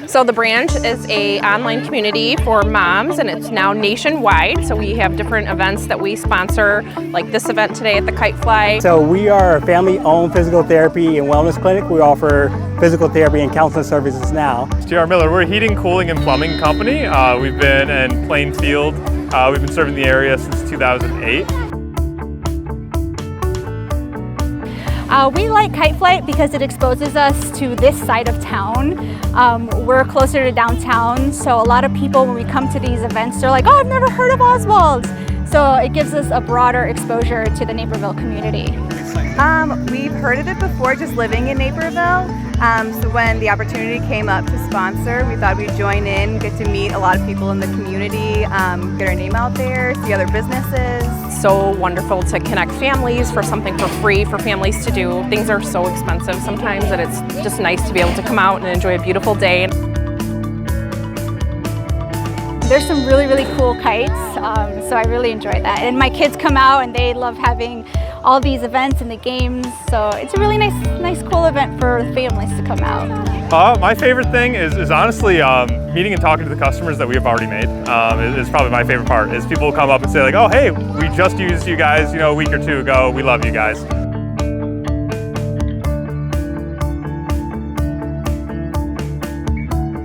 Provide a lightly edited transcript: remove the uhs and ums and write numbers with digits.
So the branch is an online community for moms, and it's now nationwide. So we have different events that we sponsor, like this event today at the Kite Fly. So we are a family-owned physical therapy and wellness clinic. We offer physical therapy and counseling services now. JR Miller, we're a heating, cooling, and plumbing company. We've been in Plainfield. We've been serving the area since 2008. We like Kite Flight because it exposes us to this side of town. We're closer to downtown, so a lot of people, when we come to these events, they're like, oh, I've never heard of Oswald's. So it gives us a broader exposure to the Naperville community. We've heard of it before, just living in Naperville. So when the opportunity came up to sponsor, we thought we'd join in, get to meet a lot of people in the community, get our name out there, see other businesses. So wonderful to connect families for something for free for families to do. Things are so expensive sometimes that it's just nice to be able to come out and enjoy a beautiful day. There's some really, really cool kites, so I really enjoy that. And my kids come out and they love having all these events and the games, so it's a really nice cool event for families to come out. My favorite thing is honestly meeting and talking to the customers that we have already made. Is probably my favorite part, is people come up and say like, oh hey, we just used you guys a week or two ago, we love you guys.